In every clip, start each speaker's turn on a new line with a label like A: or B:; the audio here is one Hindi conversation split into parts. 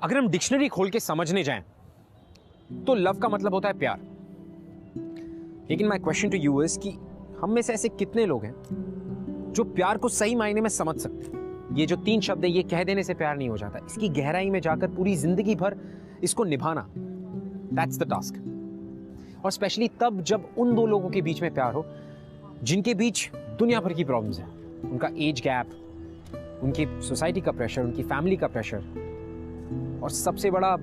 A: अगर हम डिक्शनरी खोल के समझने जाएं तो लव का मतलब होता है प्यार। लेकिन my question to you is कि हम में से ऐसे कितने लोग हैं जो प्यार को सही मायने में समझ सकते हैं? ये जो 3 शब्द है, ये कह देने से प्यार नहीं हो जाता, इसकी गहराई में जाकर पूरी जिंदगी भर इसको निभाना, दैट्स द टास्क। और स्पेशली तब जब उन दो लोगों के बीच में प्यार हो जिनके बीच दुनिया भर की प्रॉब्लम्स हैं, उनका एज गैप, उनकी सोसाइटी का प्रेशर, उनकी फैमिली का प्रेशर, और सबसे बड़ा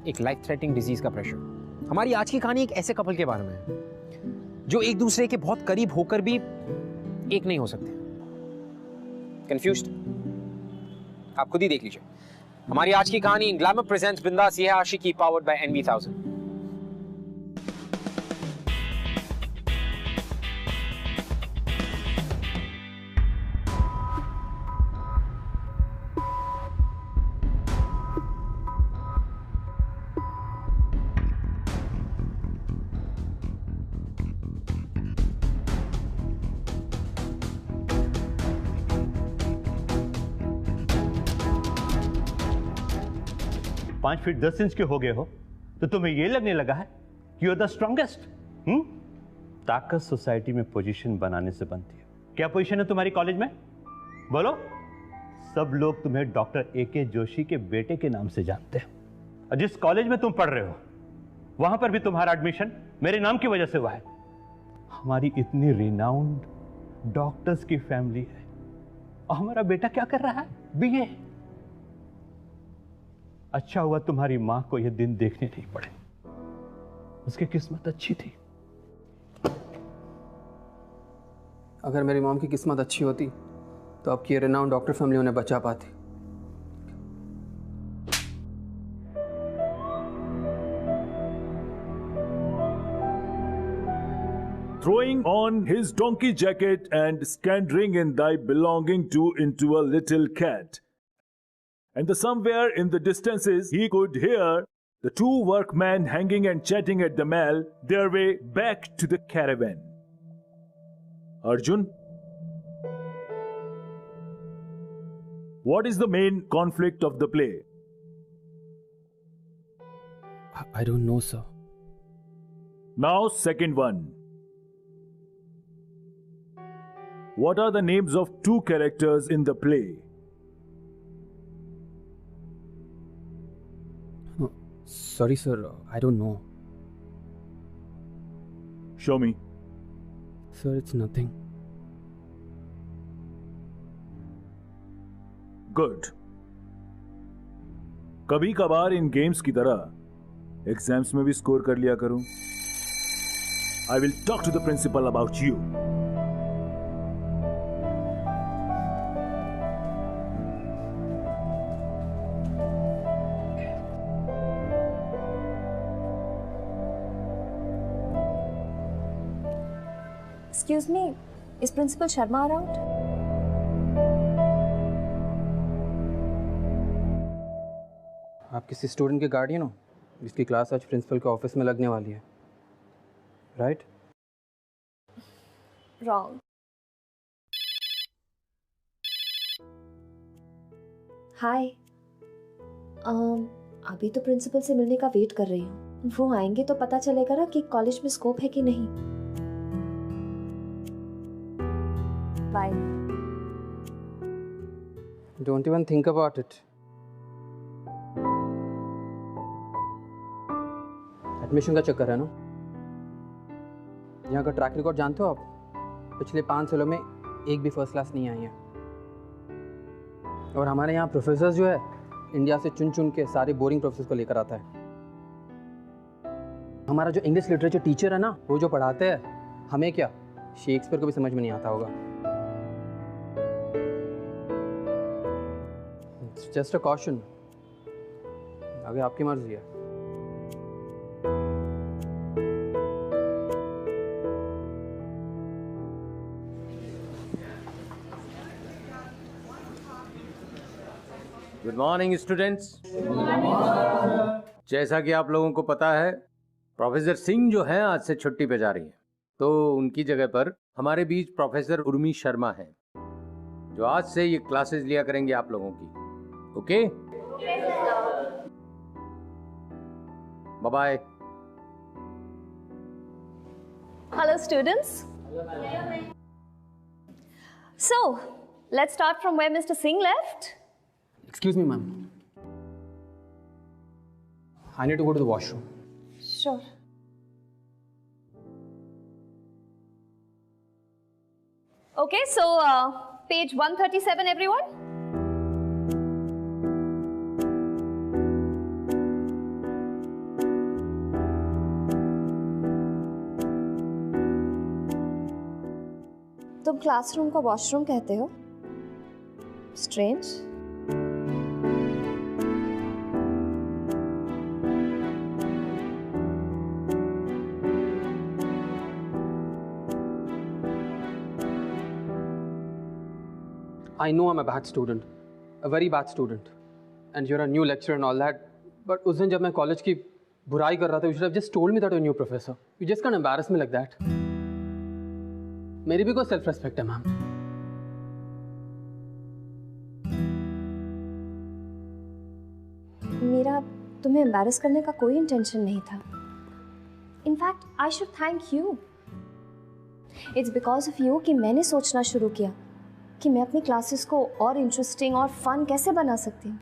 A: एक लाइफ थ्रेटनिंग डिजीज का प्रेशर। हमारी आज की कहानी एक ऐसे कपल के बारे में है जो एक दूसरे के बहुत करीब होकर भी एक नहीं हो सकते। कंफ्यूज्ड? आप खुद ही देख लीजिए। हमारी आज की कहानी ग्लैमर प्रेजेंट्स बिंदास, ये है आशिकी, पावर्ड बाय NV1000।
B: पांच फीट 10 इंच के हो गए हो तो तुम्हें यह लगने लगा है कि यू आर द स्ट्रॉन्गेस्ट। ताकत सोसाइटी में पोजीशन बनाने से बनती है। क्या पोजीशन है तुम्हारी कॉलेज में? बोलो। सब लोग तुम्हें डॉक्टर AK जोशी के बेटे के नाम से जानते हैं। और जिस कॉलेज में तुम पढ़ रहे हो वहां पर भी तुम्हारा एडमिशन मेरे नाम की वजह से हुआ है। हमारी इतनी रिनाउंड डॉक्टर्स की फैमिली है और हमारा बेटा क्या कर रहा है? BA। अच्छा हुआ तुम्हारी मां को यह दिन देखने नहीं पड़े, उसकी किस्मत अच्छी थी।
C: अगर मेरी मॉम की किस्मत अच्छी होती तो आपकी रेनाउंड डॉक्टर फैमिली उन्हें बचा पाती।
D: Throwing on his donkey jacket and scattering in thy belonging to into a little cat. And somewhere in the distances he could hear the two workmen hanging and chatting at the mill, their way back to the caravan. Arjun, what is the main conflict of the play?
C: I don't know, sir.
D: Now, second one. What are the names of two characters in the play?
C: Sorry, sir. I don't know.
D: Show me.
C: Sir, it's nothing.
D: Good. कभी कभार इन गेम्स की तरह एग्जाम्स में भी स्कोर कर लिया करूं। I will talk to the principal about you.
E: Excuse me, is Principal Sharma around?
C: आप किसी स्टूडेंट के गार्डियन हो जिसकी क्लास आज प्रिंसिपल के ऑफिस में लगने वाली है, राइट?
E: Wrong. Hi. अभी तो प्रिंसिपल से मिलने का वेट कर रही हूँ। वो आएंगे तो पता चलेगा ना कि कॉलेज में स्कोप है कि नहीं। Bye.
C: Don't even think about it. Admission का चक्कर है ना। यहाँ का ट्रैक रिकॉर्ड जानते हो आप? पिछले 5 सालों में एक भी फर्स्ट क्लास नहीं आई है। और हमारे यहाँ प्रोफेसर्स जो है इंडिया से चुन चुन के सारे बोरिंग प्रोफेसर को लेकर आता है। हमारा जो इंग्लिश लिटरेचर टीचर है ना, वो जो पढ़ाते हैं, हमें क्या शेक्सपियर को भी समझ में नहीं आता होगा। जस्ट अ कॉशन, आगे आपकी मर्जी है।
F: Good morning students. जैसा कि आप लोगों को पता है, प्रोफेसर सिंह जो है आज से छुट्टी पे जा रही हैं, तो उनकी जगह पर हमारे बीच प्रोफेसर उर्मी शर्मा हैं, जो आज से ये क्लासेस लिया करेंगे आप लोगों की। Okay? Bye-bye.
G: Hello, students. So, let's start from where Mr. Singh left.
C: Excuse me, ma'am. I need to go to the washroom.
G: Sure. Okay, so page 137, everyone.
E: तुम क्लासरूम को वॉशरूम कहते हो? Strange.
C: I know I'm a bad student, a very bad student, and you're a new lecturer and all that. But उस दिन जब मैं कॉलेज की बुराई कर रहा था, you should have just told me that you're a new professor. You just can't embarrass me like that. मेरी भी कोई सेल्फ रेस्पेक्ट है मैम.
E: मेरा तुम्हें एम्बैरस करने का कोई इंटेंशन नहीं था. In fact I should thank you. It's because of you कि मैंने सोचना शुरू किया कि मैं अपनी क्लासेस को और इंटरेस्टिंग और फन कैसे बना सकती हूँ.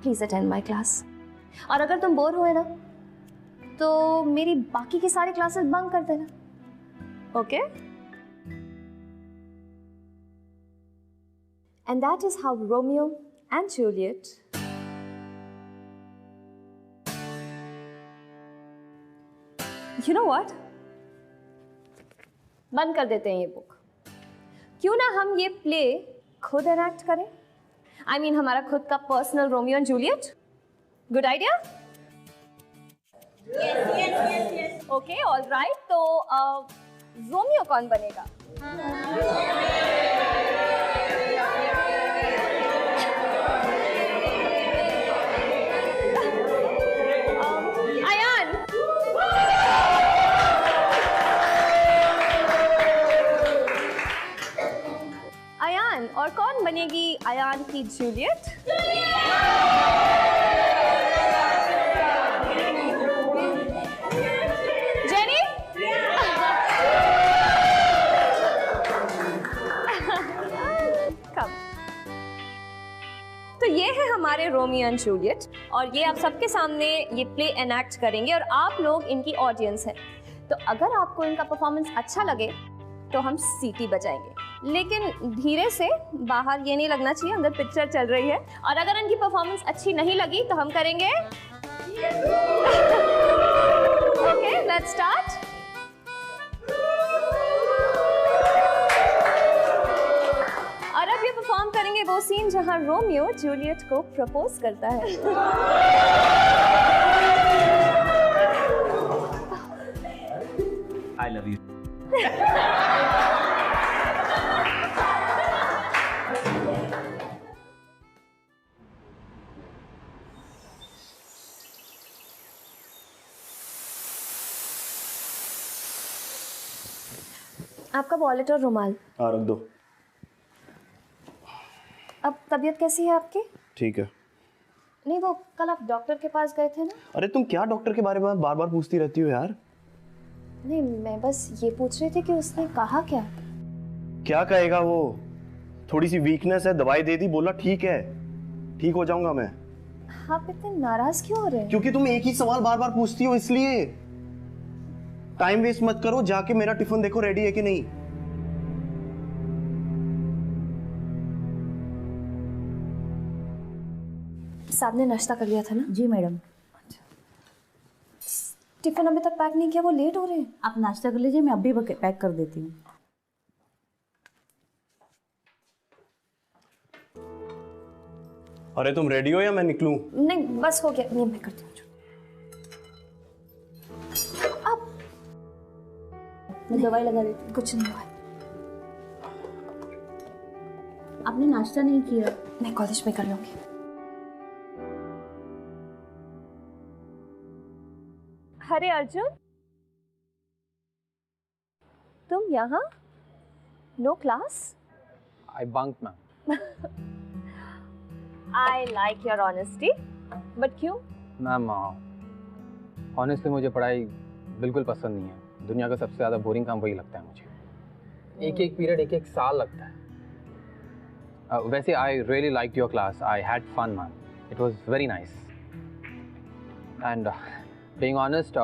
E: Please attend my class. और अगर तुम बोर हुए ना तो मेरी बाकी की सारी क्लासेस बंक कर देना. Okay? And that is how Romeo and Juliet
G: You know what? बंद कर देते हैं ये बुक. क्यों ना हम ये प्ले खुद एनैक्ट करें? I mean, हमारा खुद का personal Romeo and Juliet. Good idea? Yes. Okay, all right. तो रोमियो कौन बनेगा? अयान. अयान. और कौन बनेगी अयान की जूलियट? जेनी. कम. तो ये है हमारे रोमियो एंड जूलियट और ये आप सबके सामने ये प्ले एनैक्ट करेंगे और आप लोग इनकी ऑडियंस हैं. तो अगर आपको इनका परफॉर्मेंस अच्छा लगे तो हम सीटी बजाएंगे, लेकिन धीरे से. बाहर ये नहीं लगना चाहिए अंदर पिक्चर चल रही है. और अगर इनकी परफॉर्मेंस अच्छी नहीं लगी तो हम करेंगे. Okay, let's start. और अब ये परफॉर्म करेंगे वो सीन जहां रोमियो जूलियट को प्रपोज करता है.
B: I love you.
E: आपका वॉलेट और रुमाल.
H: हाँ, रख दो.
E: अब तबीयत कैसी है आपकी?
H: ठीक है.
E: नहीं, वो कल आप डॉक्टर के पास गए थे ना?
H: अरे तुम क्या डॉक्टर के बारे में बार बार पूछती रहती हो यार.
E: नहीं, मैं बस ये पूछ रही थी कि उसने कहा क्या.
H: क्या कहेगा वो? थोड़ी सी वीकनेस है, दवाई दे दी, बोला ठीक है, ठीक हो जाऊंगा मैं.
E: आप इतने नाराज क्यों हो रहे हैं?
H: क्योंकि तुम एक ही सवाल बार बार पूछती हो, इसलिए. टाइम वेस्ट मत करो, जाके मेरा टिफिन देखो रेडी है कि नहीं.
E: साहब ने नाश्ता कर लिया था ना?
I: जी मैडम.
E: टिफिन अभी तक पैक नहीं किया, वो लेट हो रहे हैं.
I: आप नाश्ता कर लीजिए, मैं अभी पैक कर देती हूँ.
H: अरे तुम रेडी हो या मैं निकलूं?
E: नहीं, बस हो गया. नहीं, मैं करती हूँ. अब
I: मैं दवाई लगा देती हूँ.
E: कुछ नहीं हुआ.
I: आपने नाश्ता नहीं किया?
E: मैं कॉलेज में कर लूंगी.
G: अरे अर्जुन, तुम यहाँ? No class?
C: I bunked, ma'am.
G: I like your honesty. But क्यों?
C: मैम ऑनेस्टली मुझे पढ़ाई बिल्कुल पसंद नहीं है। दुनिया का सबसे ज़्यादा बोरिंग काम वही लगता है मुझे। एक एक पीरियड एक एक साल लगता है। वैसे I really like your class, I had fun ma'am, it was very nice. And being honest,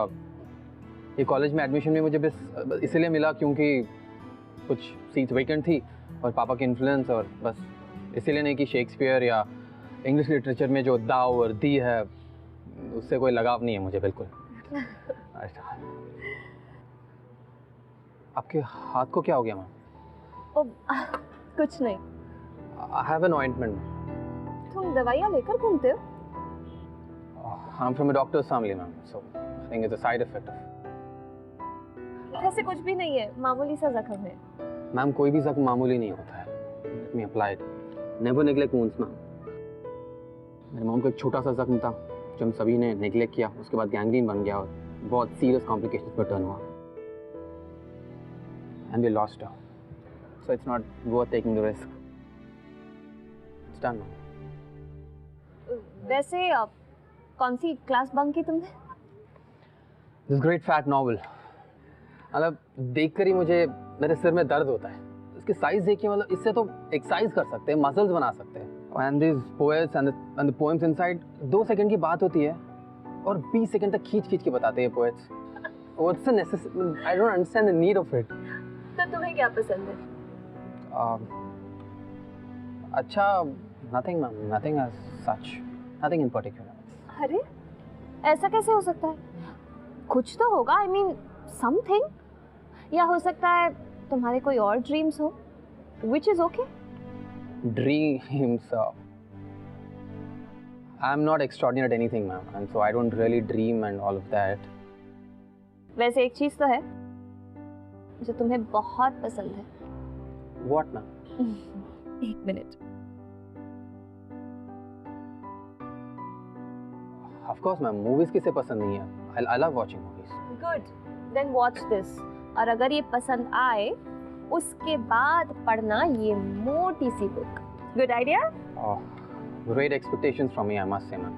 C: ये कॉलेज में एडमिशन भी मुझे बस इसलिए मिला क्योंकि कुछ सीट्स वेकेंट थी और पापा के इन्फ्लुएंस, और बस इसीलिए नहीं कि शेक्सपियर या इंग्लिश लिटरेचर में जो दाव और दी है उससे कोई लगाव नहीं है मुझे बिल्कुल। आपके हाथ को क्या हो गया मैम?
G: कुछ नहीं।
C: I have an ointment.
G: तुम दवाइयाँ लेकर घूमते हो?
C: I am from a doctor's family ma'am, so I think it's a side effect of.
G: ऐसे कुछ भी नहीं है, मामूली सा जख्म है।
C: मैम कोई भी जख्म मामूली नहीं होता है। Let me apply it. Never neglect wounds ma'am. मेरे मॉम को एक छोटा सा जख्म था जो हम सभी ने नेग्लेक्ट किया, उसके बाद गैंग्रीन बन गया और बहुत सीरियस कॉम्प्लिकेशंस पर टर्न हुआ। And we lost her, so it's not worth taking the risk. It's done ma'am.
G: वैसे कौन सी क्लास बंक की तुमने?
C: This great fat novel. मतलब देखकर ही मुझे मेरे सिर में दर्द होता है। इसकी साइज देखिए, मतलब इससे तो एक्सरसाइज कर सकते हैं, मसल्स बना सकते हैं। And this poets and the poems inside 2 second की बात होती है और 20 सेकंड तक खींच खींच के बताते हैं poets. What's the necessity? I don't understand the need of it.
G: तो तुम्हें क्या पसंद है?
C: अच्छा, nothing ma'am, nothing as such, nothing in particular.
G: अरे ऐसा कैसे हो सकता है? कुछ तो होगा, आई मीन समथिंग। या हो सकता है तुम्हारे कोई और ड्रीम्स हो, which is okay.
C: Dreams. I'm not extraordinary at anything, ma'am, and so I don't really dream and all of that.
G: वैसे एक चीज तो है जो तुम्हें बहुत पसंद है।
C: What, ma'am?
G: एक minute.
C: Of course, ma'am. Movies किसे पसंद नहीं है? I love watching movies.
G: Good. Then watch this. और अगर ये पसंद आए उसके बाद पढ़ना ये मोटी सी book. Good idea?
C: Oh, great expectations from me, I must say, ma'am.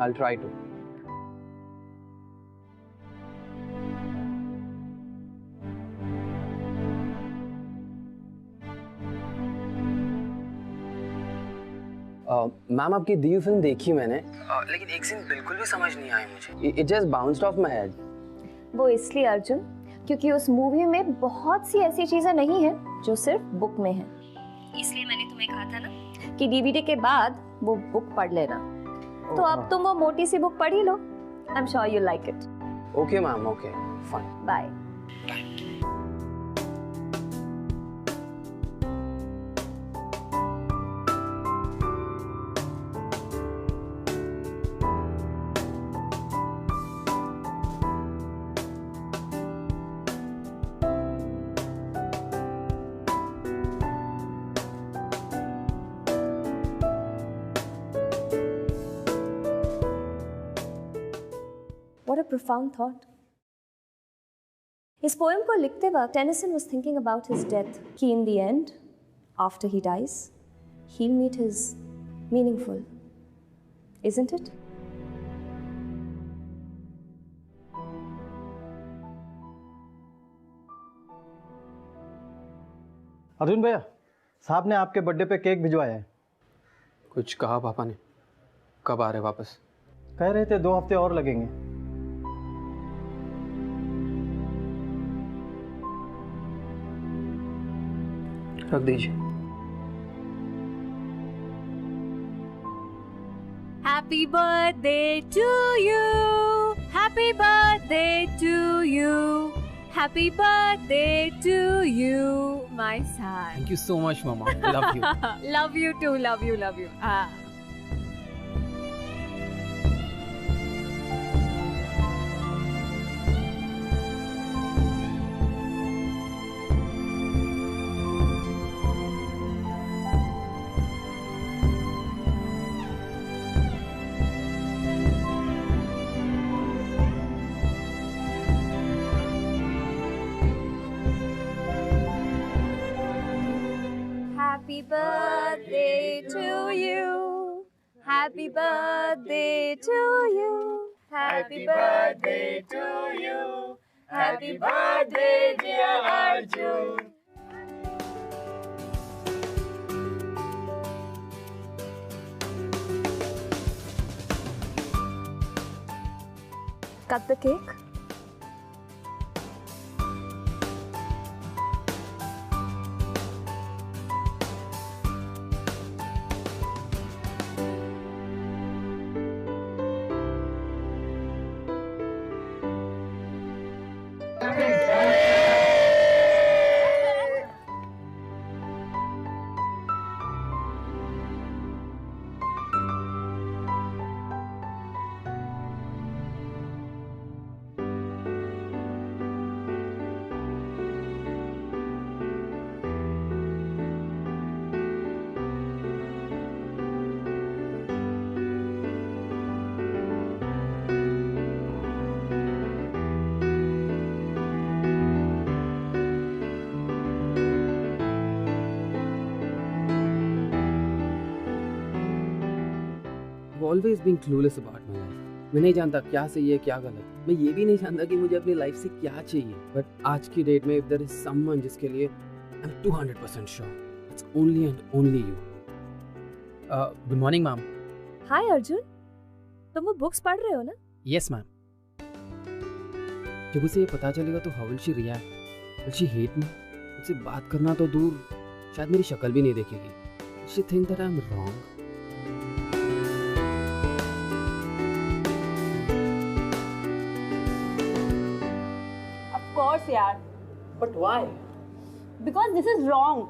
C: I'll try to. Ma'am आपकी दी हुई फिल्म देखी मैंने, लेकिन एक सीन बिल्कुल भी समझ नहीं आई मुझे। It just bounced of my head.
G: वो इसलिए अर्जुन क्योंकि उस मूवी में बहुत सी ऐसी चीजें नहीं हैं जो सिर्फ बुक में हैं। इसलिए मैंने तुम्हें कहा था ना कि डीवीडी के बाद वो बुक पढ़ लेना। तो अब तुम वो मोटी सी बुक पढ़ ही लो। I am sure you like it.
C: Okay ma'am, okay, fine,
G: bye. What a profound thought. इस पोएम को लिखते वक्त Tennyson was thinking about his death, कि in the end, after he dies, he'll meet his meaningful, isn't it?
J: Arjun भैया, साहब ने आपके बर्थडे पे केक भिजवाया है।
C: कुछ कहा पापा ने? कब आ रहे वापस?
J: कह रहे थे 2 हफ्ते और लगेंगे।
C: रख दीजिए।
K: Happy birthday to you. Happy birthday to you. Happy birthday to you, my son.
C: Thank you so much, Mama. Love you.
K: Love you too. Love you. Love you.
G: Happy Happy birthday to you. Happy birthday to you. Happy birthday to you. Happy birthday, dear Arjun. Cut the cake.
C: Always being clueless about my life. मैं नहीं जानता क्या सही है क्या गलत. मैं ये भी नहीं जानता कि मुझे अपनी लाइफ से क्या चाहिए. But आज की डेट में if there is someone जिसके लिए I'm 200% sure, it's only and only you. Good morning, ma'am.
G: Hi Arjun. तुम वो बुक्स पढ़ रहे हो ना?
C: Yes, ma'am. जब उसे ये पता चलेगा तो how will she react? Will she hate me? मुझसे बात करना तो दूर, शायद मेरी शक्ल भी नहीं देखेगी. Will she think that I'm wrong?
I: यार.
C: But why?
I: Because this is wrong.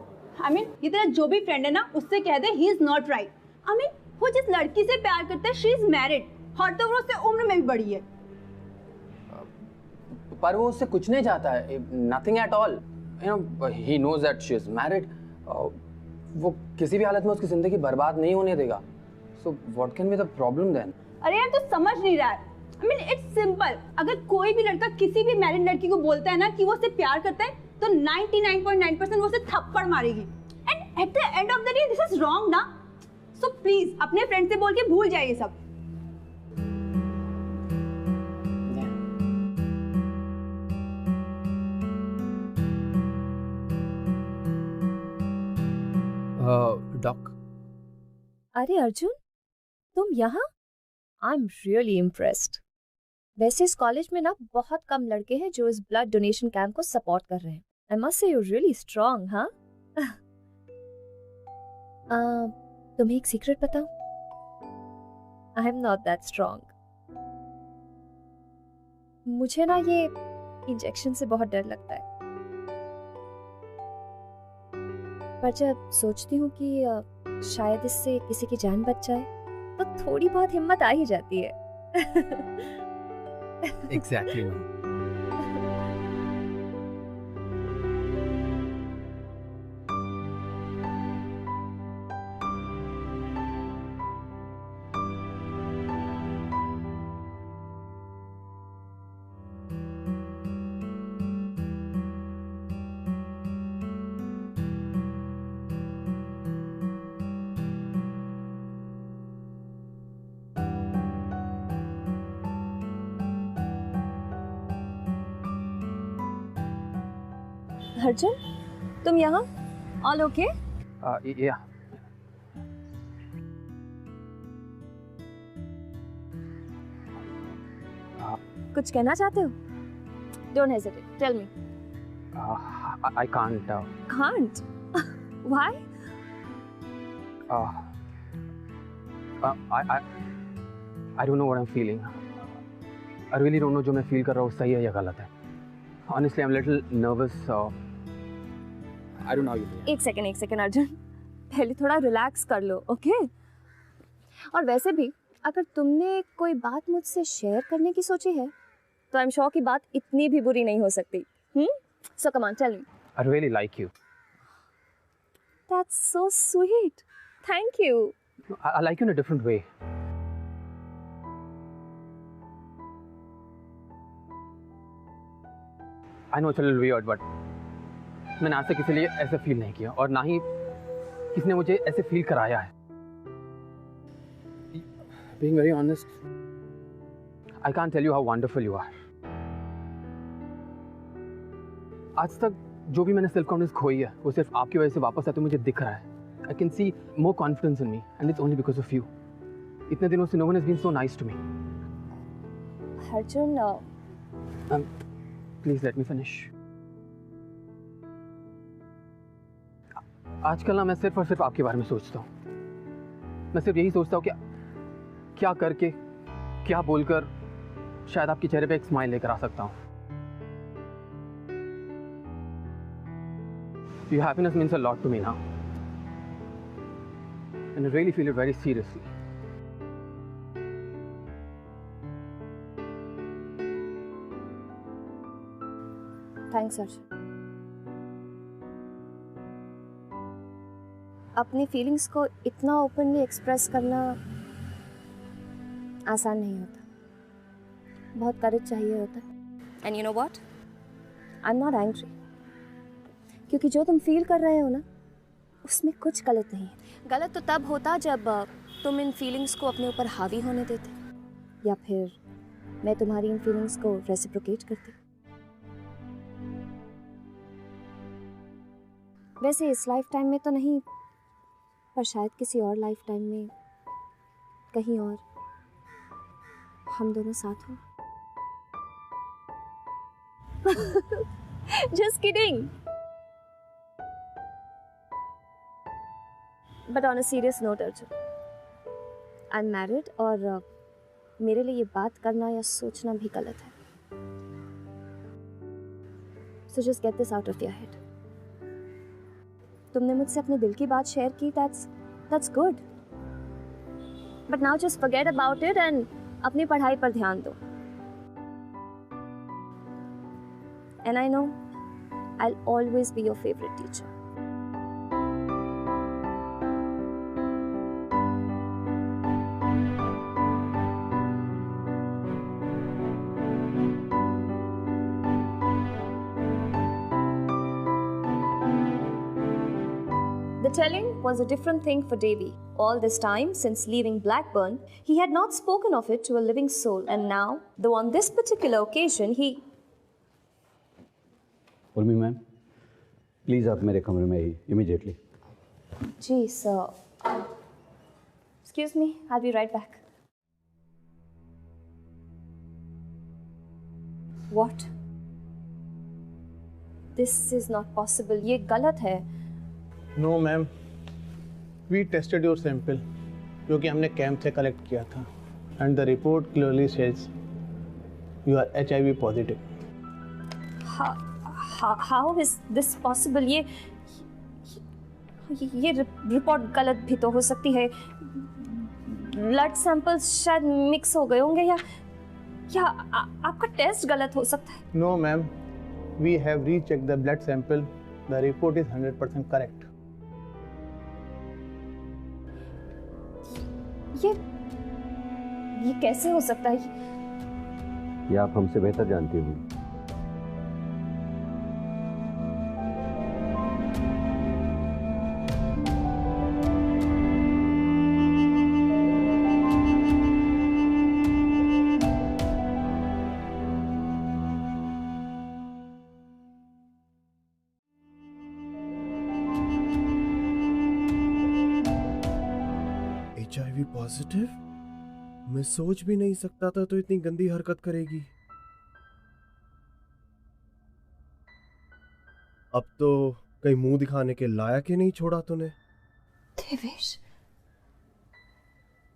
I: I mean, ये तेरा जो भी फ्रेंड है ना, उससे कह दे he is not right. I mean, वो जिस लड़की से प्यार करता है, she is married. और तो वो उससे उम्र में भी बड़ी है.
C: पर वो उससे कुछ नहीं चाहता है. Nothing at all. You know, he knows that she is married. वो किसी भी हालत में उसकी जिंदगी बर्बाद नहीं होने देगा. So what can be the problem then?
I: अरे यार तू समझ नहीं रहा है. I mean, it's simple. अगर कोई भी लड़का किसी भी मैरिड लड़की को बोलता है ना कि वो उससे प्यार करता है, तो 99.9% वो उसे थप्पड़ मारेगी. And at the end of the day, this is wrong ना. So please अपने फ्रेंड से बोल के भूल जाइए ये सब.
G: डॉक. अरे अर्जुन, तुम यहाँ? I'm really impressed. वैसे इस कॉलेज में ना बहुत कम लड़के हैं जो इस ब्लड डोनेशन कैंप को सपोर्ट कर रहे हैं. I must say you're really strong, हाँ? तुम्हें एक सीक्रेट बताऊं? I'm not that strong. मुझे ना ये इंजेक्शन से बहुत डर लगता है. पर जब सोचती हूँ कि शायद इससे किसी की जान बच जाए, तो थोड़ी बहुत हिम्मत आ ही जाती है.
C: Exactly, ma'am.
G: अर्जुन, तुम यहाँ? All okay?
C: Yeah.
G: कुछ कहना चाहते हो? Don't hesitate. Tell me.
C: I can't.
G: Can't? Why?
C: I don't know what I'm feeling. I really don't know जो मैं feel कर रहा हूँ सही है या गलत है. Honestly, I'm a little nervous. I don't know how you do.
G: एक सेकंड अर्जुन, पहले थोड़ा रिलैक्स कर लो, ओके? और वैसे भी अगर तुमने कोई बात मुझसे शेयर करने की सोची है, तो आई एम श्योर कि बात इतनी भी बुरी नहीं हो सकती. So come on, tell me.
C: I really like you.
G: That's so sweet. Thank you.
C: I like you in a different way. I know it's a little weird, but मैंने आज तक किसी लिए ऐसा फील नहीं किया और ना ही किसी ने मुझे ऐसे फील कराया है। Being very honest, I can't tell you how wonderful you are. आज तक जो भी मैंने सेल्फ कॉन्फिडेंस खोई है वो सिर्फ आपकी वजह से वापस आते मुझे दिख रहा है। I can see more confidence in me and it's only because of you. इतने दिनों से no one has been so nice to me.
E: Arjun,
C: Please let me finish. आजकल ना मैं सिर्फ और सिर्फ आपके बारे में सोचता हूँ। मैं सिर्फ यही सोचता हूँ कि क्या करके, क्या बोलकर शायद आपके चेहरे पे एक स्माइल लेकर आ सकता हूँ। Your happiness means a lot to me now. And I really feel it very seriously.
E: Thanks Arjun. अपनी फीलिंग्स को इतना ओपनली एक्सप्रेस करना आसान नहीं होता, बहुत करेज चाहिए होता है।
G: And you know what,
E: I am not angry, क्योंकि जो तुम फील कर रहे हो ना उसमें कुछ गलत नहीं है। गलत तो तब होता जब तुम इन फीलिंग्स को अपने ऊपर हावी होने देते, या फिर मैं तुम्हारी इन फीलिंग्स को रेसिप्रोकेट करती। वैसे इस लाइफ टाइम में तो नहीं, पर शायद किसी और लाइफ टाइम में कहीं और हम दोनों साथ हों।
G: Just kidding.
E: But on a serious note Arjun, I am married और मेरे लिए ये बात करना या सोचना भी गलत है। So just get this out of your head. तुमने मुझसे अपने दिल की बात शेयर की, that's good. But now just forget about it and अपनी पढ़ाई पर ध्यान दो। And I know I'll always be your favorite teacher.
G: The telling was a different thing for Davy. All this time, since leaving Blackburn, he had not spoken of it to a living soul. And now, though on this particular occasion, he...
L: Urmi ma'am, please आप मेरे कमरे में ही immediately.
E: Ji sir.
G: Excuse me, I'll be right back.
E: What? This is not possible. ये गलत है।
M: No ma'am, we tested your sample जो कि हमने कैंप से कलेक्ट किया था, and the report clearly says you are HIV positive.
G: How is this possible? ये रिपोर्ट गलत भी तो हो सकती है। ब्लड सैंपल्स शायद मिक्स हो गए होंगे, या आपका टेस्ट गलत हो सकता है।
M: No ma'am, we have rechecked the blood sample, the report is 100% correct.
G: ये कैसे हो सकता है?
L: ये आप हमसे बेहतर जानती हो।
H: HIV positive? मैं सोच भी नहीं सकता था तो इतनी गंदी हरकत करेगी। अब तो कहीं मुंह दिखाने के लायक ही नहीं छोड़ा तूने।
G: देवेश,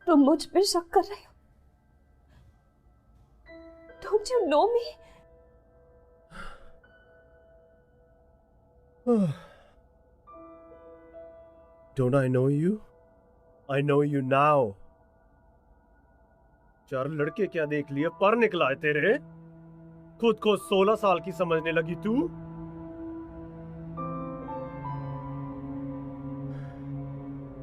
G: तुम मुझ पे शक कर रहे हो? Don't you know me?
H: Don't I know you? I know you now. 4 लड़के क्या देख लिए, पर निकला है तेरे। खुद को 16 साल की समझने लगी तू।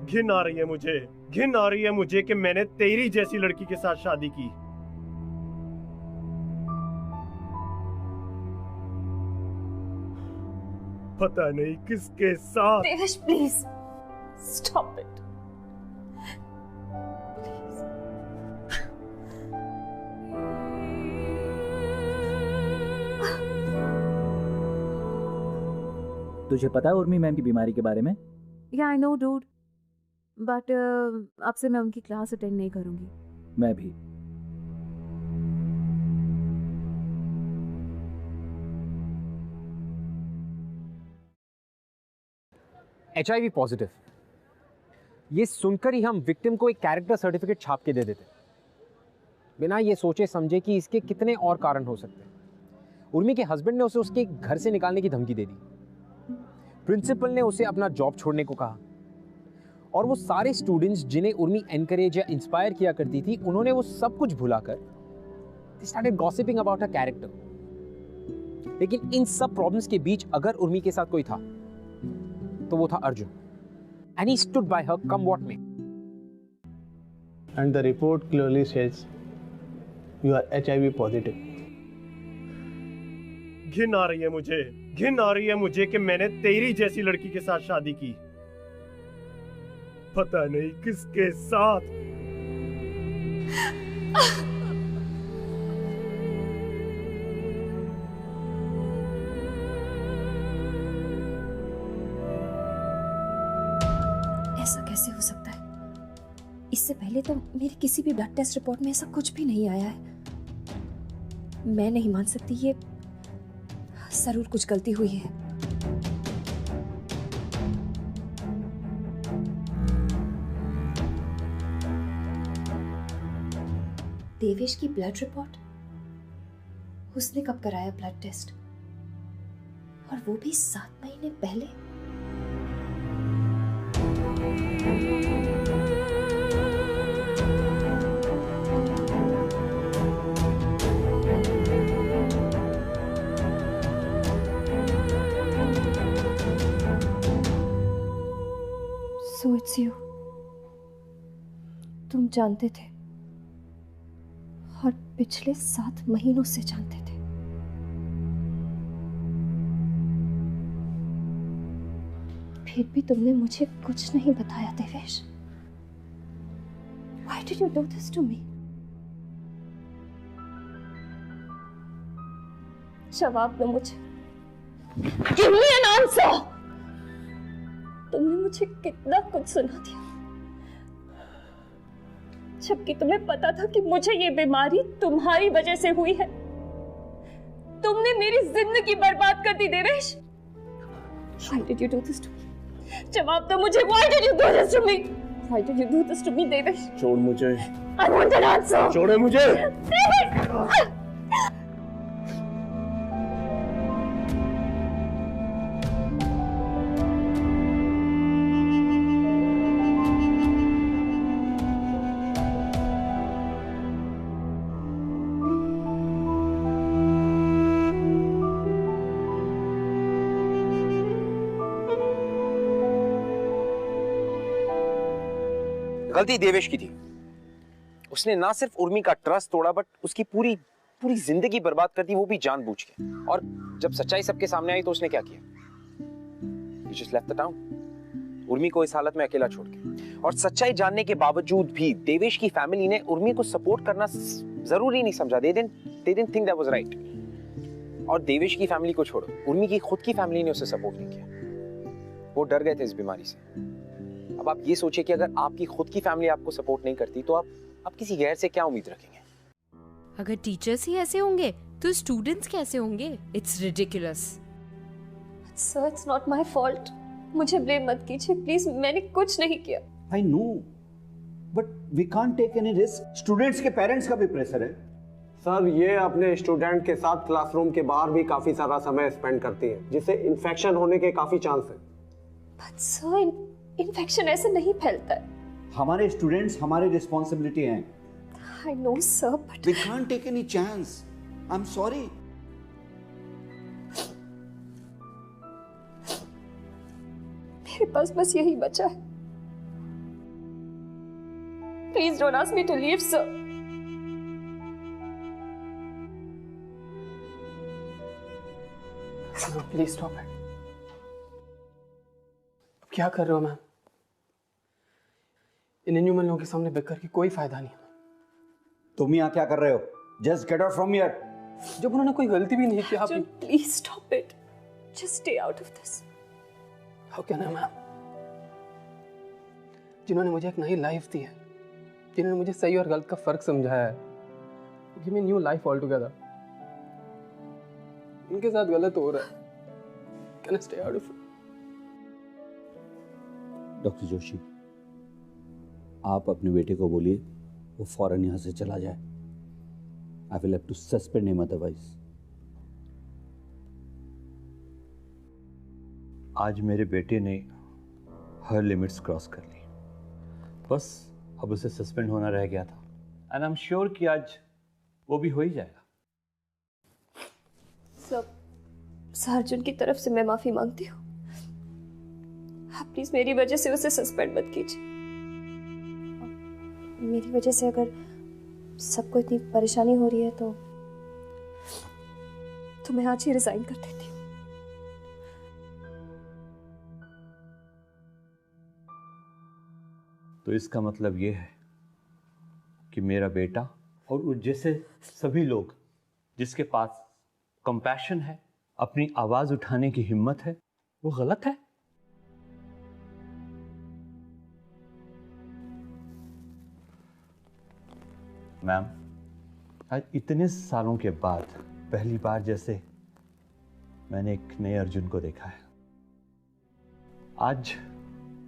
H: घिन आ रही है मुझे, घिन आ रही है मुझे कि मैंने तेरी जैसी लड़की के साथ शादी की। पता नहीं किसके साथ।
G: Devesh please, Stop it.
N: तुझे पता है उर्मी मैम की बीमारी के बारे में?
K: या आई नो डूड, बट अब से मैं उनकी क्लास अटेंड नहीं करूंगी।
N: मैं भी।
A: HIV पॉजिटिव, ये सुनकर ही हम विक्टिम को एक कैरेक्टर सर्टिफिकेट छाप के दे देते, बिना ये सोचे समझे कि इसके कितने और कारण हो सकते हैं। उर्मी के हस्बैंड ने उसे उसके घर से निकालने की धमकी दे दी, प्रिंसिपल ने उसे अपना जॉब छोड़ने को कहा, और वो सारे स्टूडेंट्स जिन्हें उर्मी एनकरेज या इंस्पायर किया करती थी, उन्होंने वो सब कुछ भुलाकर they started gossiping about her character। लेकिन इन सब प्रॉब्लम्स के बीच अगर उर्मी के साथ कोई था तो वो था Arjun, and he stood by her come what may।
M: And the report clearly says you are HIV positive।
H: घिन आ रही है मुझे, घिन आ रही है मुझे कि मैंने तेरी जैसी लड़की के साथ शादी की, पता नहीं किसके साथ।
E: ऐसा कैसे हो सकता है? इससे पहले तो मेरे किसी भी ब्लड टेस्ट रिपोर्ट में ऐसा कुछ भी नहीं आया है। मैं नहीं मान सकती, ये जरूर कुछ गलती हुई है। देवेश की ब्लड रिपोर्ट? उसने कब कराया ब्लड टेस्ट? और वो भी 7 महीने पहले? So it's you। तुम जानते थे, और पिछले 7 महीनों से जानते थे। फिर भी तुमने मुझे कुछ नहीं बताया Devesh. Why did you do this to me? जवाब दो मुझे। Give me an answer। तुमने मुझे कितना कुछ सुना दिया, जबकि तुम्हें पता था कि मुझे ये बीमारी तुम्हारी वजह से हुई है। तुमने मेरी जिंदगी बर्बाद कर दी Devesh. Why did you do this to me? जवाब दो मुझे। Why did you do this to me? Why did you do this to me, Devesh?
H: छोड़ मुझे।
E: I want an answer।
H: छोड़े मुझे।
E: देवेश!
A: गलती देवेश की थी। उसने ना सिर्फ उर्मी का ट्रस्ट तोड़ा, बट उसकी पूरी जिंदगी बर्बाद कर दी, वो भी जानबूझ के। और जब सच्चाई सबके सामने आई तो उसने क्या किया? He just left the town। Urmi को इस हालत में अकेला छोड़ के। और सच्चाई जानने के बावजूद भी देवेश की फैमिली ने उर्मी को सपोर्ट करना जरूरी नहीं समझा। They didn't think that was right। और देवेश की फैमिली को छोड़ो, उर्मी की खुद की फैमिली ने उसे सपोर्ट नहीं किया। वो डर गए थे इस बीमारी से। अब आप ये सोचिए कि अगर आपकी खुद की फैमिली आपको सपोर्ट नहीं करती तो आप किसी गैर से क्या उम्मीद रखेंगे?
K: अगर टीचर्स ही ऐसे होंगे तो स्टूडेंट्स कैसे होंगे? It's ridiculous.
G: Sir, it's not my fault. मुझे ब्लेम मत कीजिए प्लीज, मैंने कुछ नहीं किया।
L: I know, but we can't take any risk. Students के पेरेंट्स का भी प्रेशर है।
J: सर, ये अपने स्टूडेंट के साथ क्लासरूम के बाहर भी काफी सारा समय स्पेंड करती है, जिससे इन्फेक्शन होने के काफी चांस है।
G: बट सर, इन्फेक्शन ऐसे नहीं फैलता है।
L: हमारे स्टूडेंट्स हमारी रिस्पॉन्सिबिलिटी हैं।
G: I know, sir, but
L: we can't take any chance। I'm sorry।
G: मेरे पास बस यही बचा है। Please don't ask me to leave, sir।
C: Please stop it. क्या कर रहे हो मैम? इन इनह्यूमन लोगों के सामने बिक करके कोई फायदा नहीं है।
L: तुम यहाँ क्या कर रहे हो? Just get out from here.
C: जब उन्होंने कोई गलती भी नहीं की। आप
G: please stop it, just stay out of this.
C: How can I ma'am? जिन्होंने मुझे एक नई लाइफ दी है, जिन्होंने मुझे सही और गलत का फर्क समझाया है, give me new life all together, उनके साथ गलत हो रहा है। Can I stay out of it?
L: Doctor Joshi, आप अपने बेटे को बोलिए वो फौरन यहाँ से चला जाए। I will have to suspend him otherwise.
B: आज मेरे बेटे ने हर लिमिट्स क्रॉस कर ली, बस अब उसे सस्पेंड होना रह गया था। एंड आई एम श्योर कि आज वो भी हो ही जाएगा।
G: सर अर्जुन की तरफ से मैं माफी मांगती हूँ। आप प्लीज मेरी वजह से उसे सस्पेंड मत कीजिए। मेरी वजह से अगर सबको इतनी परेशानी हो रही है तो मैं आज ही रिजाइन कर देती हूँ।
B: तो इसका मतलब ये है कि मेरा बेटा और उस जैसे सभी लोग जिसके पास कंपैशन है, अपनी आवाज उठाने की हिम्मत है, वो गलत है। मैम, आज इतने सालों के बाद पहली बार जैसे मैंने एक नए अर्जुन को देखा है। आज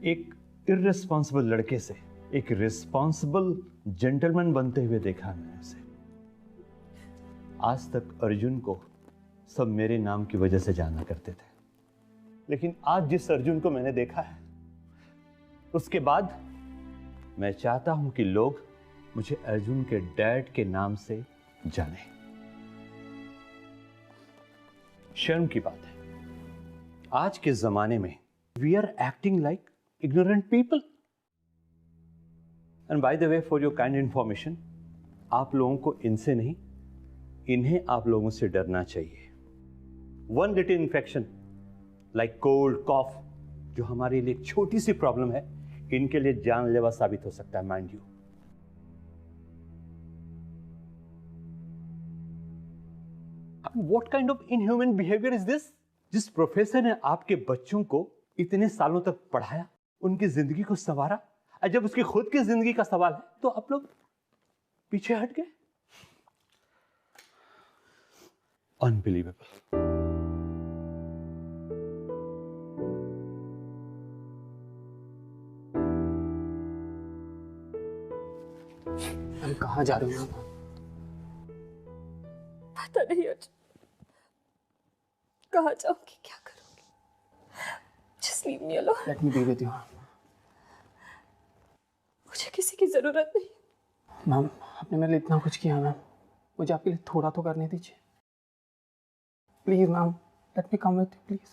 B: एक इर्रेस्पॉन्सिबल लड़के से एक रिस्पॉन्सिबल जेंटलमैन बनते हुए देखा है मैंने उसे। आज तक अर्जुन को सब मेरे नाम की वजह से जाना करते थे, लेकिन आज जिस अर्जुन को मैंने देखा है, उसके बाद मैं चाहता हूं कि लोग मुझे अर्जुन के डैड के नाम से जाने। शर्म की बात है, आज के जमाने में we are acting like ignorant people. And by the way, for your kind information, आप लोगों को इनसे नहीं, इन्हें आप लोगों से डरना चाहिए। One little infection, like cold, cough, जो हमारे लिए एक छोटी सी प्रॉब्लम है, इनके लिए जानलेवा साबित हो सकता है, mind you. What kind of inhuman behavior is this? जिस प्रोफेसर ने आपके बच्चों को इतने सालों तक पढ़ाया, उनकी जिंदगी को संवारा, और जब उसकी खुद की जिंदगी का सवाल है तो आप लोग पीछे हट गए। अनबिलीवेबल।
C: हम कहाँ जा रहे हो?
G: पता नहीं अर्जुन, कहाँ जाऊंगी, क्या करूंगी। Just leave me alone.
C: Let me be with you.
G: मुझे किसी की जरूरत नहीं।
C: मैम, आपने मेरे लिए इतना कुछ किया मैम, मुझे आपके लिए थोड़ा तो करने दीजिए। Please ma'am, let me come with you please.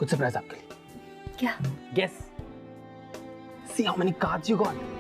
C: कुछ सरप्राइज आपके लिए।
G: क्या?
C: Guess, see how many cards you got.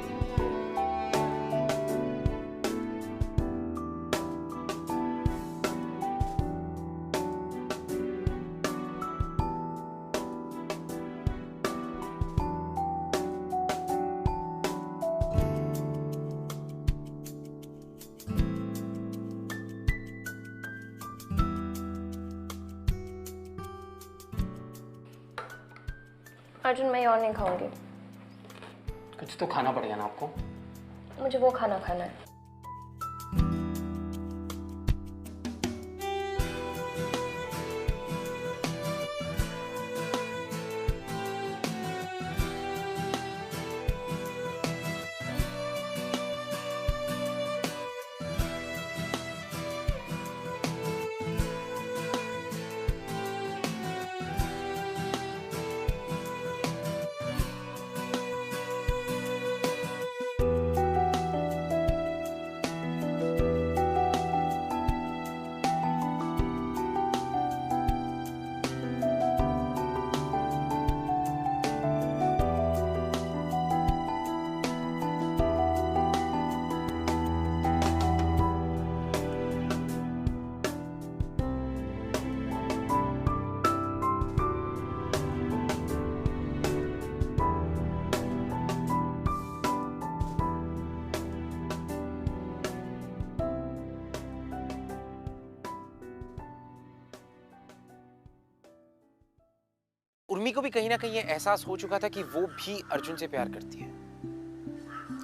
G: Arjun, मैं और नहीं खाऊंगी।
C: कुछ तो खाना पड़ेगा ना आपको।
G: मुझे वो खाना खाना है।
A: उर्मी को भी कहीं ना कहीं ये एहसास हो चुका था कि वो भी अर्जुन से प्यार करती है,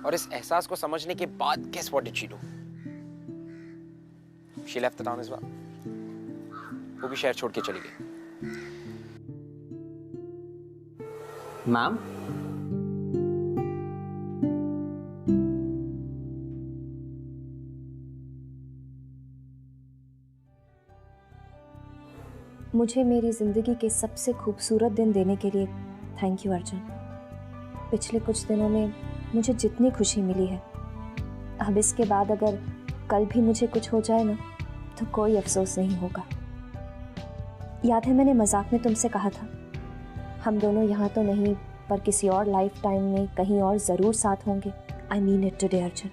A: और इस एहसास को समझने के बाद guess what did she do? She left the town as well. वो भी शहर छोड़ के चली गई।
C: मैम,
E: मुझे मेरी ज़िंदगी के सबसे खूबसूरत दिन देने के लिए थैंक यू अर्जुन। पिछले कुछ दिनों में मुझे जितनी खुशी मिली है, अब इसके बाद अगर कल भी मुझे कुछ हो जाए ना, तो कोई अफसोस नहीं होगा। याद है मैंने मजाक में तुमसे कहा था, हम दोनों यहाँ तो नहीं पर किसी और लाइफ टाइम में कहीं और ज़रूर साथ होंगे। I mean it today Arjun.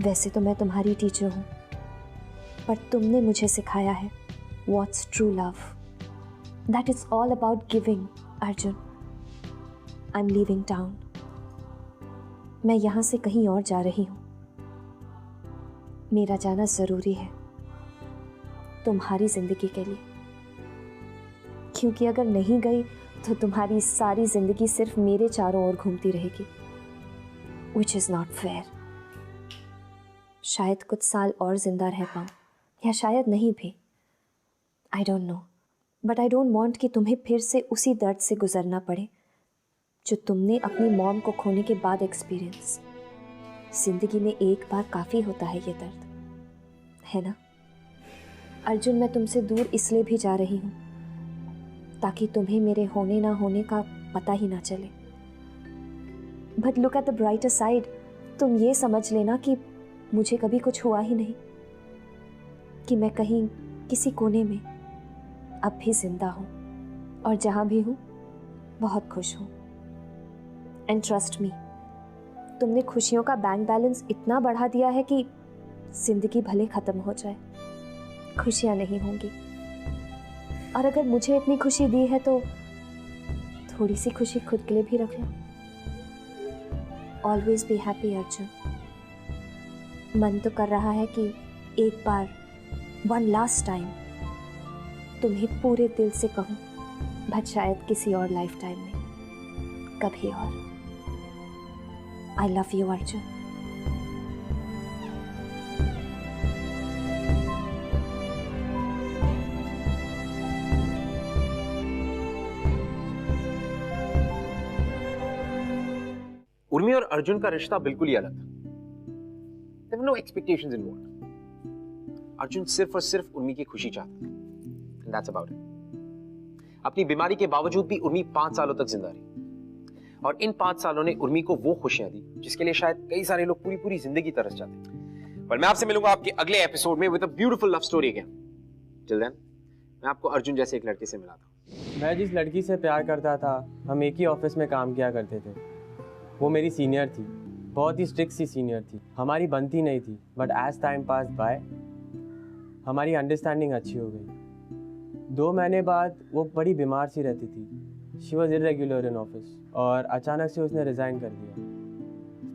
E: वैसे तो मैं तुम्हारी टीचर हूँ, पर तुमने मुझे सिखाया है what's true love. That is all about giving, Arjun. I'm leaving town. मैं यहाँ से कहीं और जा रही हूँ। मेरा जाना ज़रूरी है तुम्हारी ज़िंदगी के लिए, क्योंकि अगर नहीं गई तो तुम्हारी सारी ज़िंदगी सिर्फ मेरे चारों ओर घूमती रहेगी, which is not fair. शायद कुछ साल और ज़िंदा रह पाऊँ, या शायद नहीं भी। I don't know. But I don't want कि तुम्हें फिर से उसी दर्द से गुजरना पड़े जो तुमने अपनी मॉम को खोने के बाद एक्सपीरियंस। जिंदगी में एक बार काफ़ी होता है ये दर्द, है ना अर्जुन? मैं तुमसे दूर इसलिए भी जा रही हूँ ताकि तुम्हें मेरे होने ना होने का पता ही ना चले। But look at the brighter side, तुम ये समझ लेना कि मुझे कभी कुछ हुआ ही नहीं, कि मैं कहीं किसी कोने में अब भी जिंदा हूँ, और जहाँ भी हूँ बहुत खुश हूँ। एंड ट्रस्ट मी, तुमने खुशियों का बैंक बैलेंस इतना बढ़ा दिया है कि जिंदगी भले ख़त्म हो जाए, खुशियाँ नहीं होंगी। और अगर मुझे इतनी खुशी दी है तो थोड़ी सी खुशी खुद के लिए भी रख लो। Always be happy Arjun. मन तो कर रहा है कि एक बार, वन लास्ट टाइम तुम्हें पूरे दिल से कहूँ, बट शायद किसी और लाइफ टाइम में, कभी और। I love you Arjun.
A: Urmi और अर्जुन का रिश्ता बिल्कुल ही अलग था। There were no expectations involved. Arjun सिर्फ और सिर्फ उर्मी की खुशी चाहता था। And that's about it. अपनी बीमारी के बावजूद भी उर्मी 5 सालों तक जिंदा रही, और इन 5 सालों ने उर्मी को वो खुशियां दी जिसके लिए शायद कई सारे लोग पूरी पूरी जिंदगी तरस जाते हैं। पर मैं आपसे मिलूंगा आपके अगले एपिसोड में with a beautiful love story again. Till then मैं आपको अर्जुन जैसे एक लड़के से मिलाता हूं।
O: मैं जिस लड़की से प्यार करता था, हम एक ही ऑफिस में काम किया करते थे। वो मेरी सीनियर थी, बहुत ही स्ट्रिक्ट सी सीनियर थी। हमारी बनती नहीं थी, but as time pass by हमारी अंडरस्टैंडिंग अच्छी हो गई। 2 महीने बाद वो बड़ी बीमार सी रहती थी। She was irregular in office और अचानक से उसने रिज़ाइन कर दिया।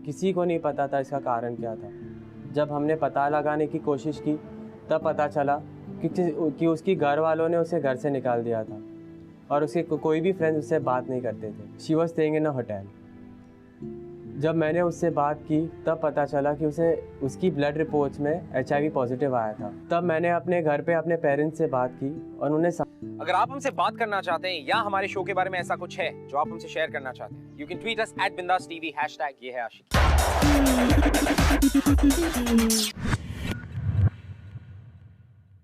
O: किसी को नहीं पता था इसका कारण क्या था। जब हमने पता लगाने की कोशिश की तब पता चला कि उसकी घर वालों ने उसे घर से निकाल दिया था और उसके कोई भी फ्रेंड्स उससे बात नहीं करते थे। She was staying in a hotel. जब मैंने उससे बात की तब पता चला कि उसकी ब्लड रिपोर्ट्स में HIV पॉजिटिव आया था। तब मैंने अपने घर पे अपने पेरेंट्स से बात की और उन्हें
A: अगर आप हमसे बात करना चाहते हैं या हमारे शो के बारे में ऐसा कुछ है जो आप हमसे शेयर करना चाहते हैं, you can tweet us @bindaastv #ये है आशिक।